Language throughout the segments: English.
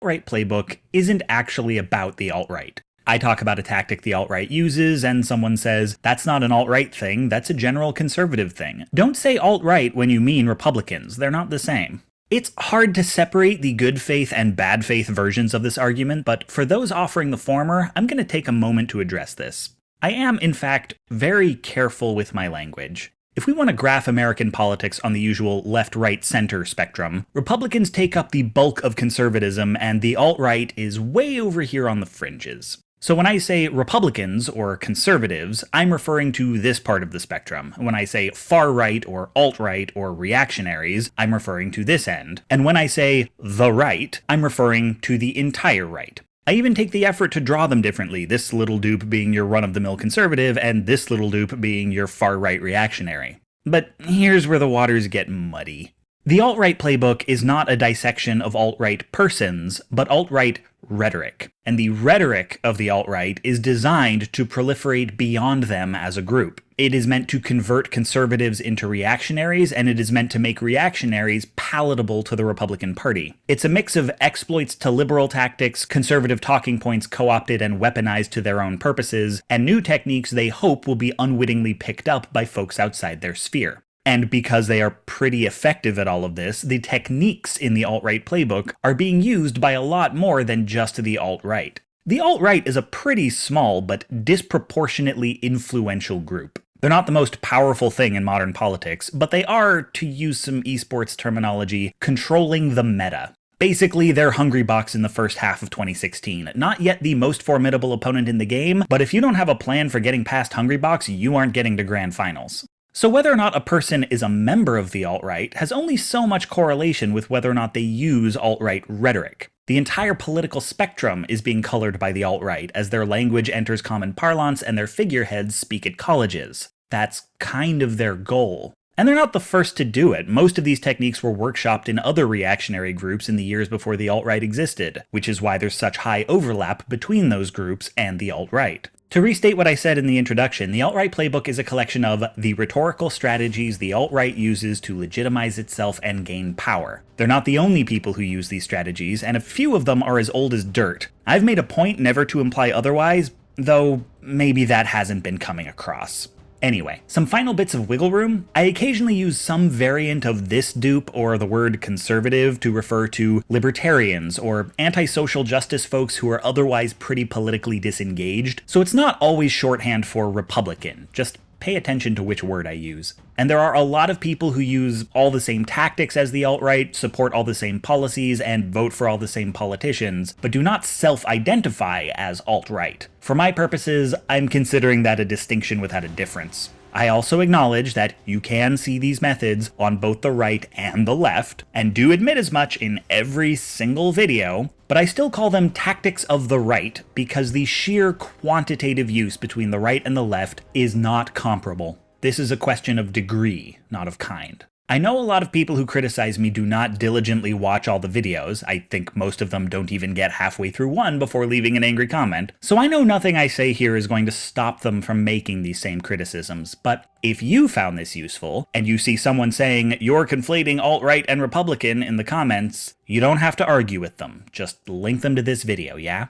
Alt-right playbook isn't actually about the alt-right. I talk about a tactic the alt-right uses, and someone says, that's not an alt-right thing, that's a general conservative thing. Don't say alt-right when you mean Republicans, they're not the same. It's hard to separate the good faith and bad faith versions of this argument, but for those offering the former, I'm going to take a moment to address this. I am, in fact, very careful with my language. If we want to graph American politics on the usual left-right-center spectrum, Republicans take up the bulk of conservatism, and the alt-right is way over here on the fringes. So when I say Republicans, or conservatives, I'm referring to this part of the spectrum. When I say far-right, or alt-right, or reactionaries, I'm referring to this end. And when I say the right, I'm referring to the entire right. I even take the effort to draw them differently, this little dupe being your run-of-the-mill conservative, and this little dupe being your far-right reactionary. But here's where the waters get muddy. The alt-right playbook is not a dissection of alt-right persons, but alt-right rhetoric. And the rhetoric of the alt-right is designed to proliferate beyond them as a group. It is meant to convert conservatives into reactionaries, and it is meant to make reactionaries palatable to the Republican Party. It's a mix of exploits to liberal tactics, conservative talking points co-opted and weaponized to their own purposes, and new techniques they hope will be unwittingly picked up by folks outside their sphere. And because they are pretty effective at all of this, the techniques in the alt-right playbook are being used by a lot more than just the alt-right. The alt-right is a pretty small but disproportionately influential group. They're not the most powerful thing in modern politics, but they are, to use some esports terminology, controlling the meta. Basically, they're Hungrybox in the first half of 2016. Not yet the most formidable opponent in the game, but if you don't have a plan for getting past Hungrybox, you aren't getting to grand finals. So whether or not a person is a member of the alt-right has only so much correlation with whether or not they use alt-right rhetoric. The entire political spectrum is being colored by the alt-right as their language enters common parlance and their figureheads speak at colleges. That's kind of their goal. And they're not the first to do it. Most of these techniques were workshopped in other reactionary groups in the years before the alt-right existed, which is why there's such high overlap between those groups and the alt-right. To restate what I said in the introduction, the alt-right playbook is a collection of the rhetorical strategies the alt-right uses to legitimize itself and gain power. They're not the only people who use these strategies, and a few of them are as old as dirt. I've made a point never to imply otherwise, though maybe that hasn't been coming across. Anyway, some final bits of wiggle room. I occasionally use some variant of this dupe or the word conservative to refer to libertarians or anti-social justice folks who are otherwise pretty politically disengaged, so it's not always shorthand for Republican, just pay attention to which word I use. And there are a lot of people who use all the same tactics as the alt-right, support all the same policies, and vote for all the same politicians, but do not self-identify as alt-right. For my purposes, I'm considering that a distinction without a difference. I also acknowledge that you can see these methods on both the right and the left, and do admit as much in every single video, but I still call them tactics of the right because the sheer quantitative use between the right and the left is not comparable. This is a question of degree, not of kind. I know a lot of people who criticize me do not diligently watch all the videos. I think most of them don't even get halfway through one before leaving an angry comment, so I know nothing I say here is going to stop them from making these same criticisms. But if you found this useful, and you see someone saying you're conflating alt-right and Republican in the comments, you don't have to argue with them. Just link them to this video, yeah?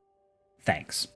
Thanks.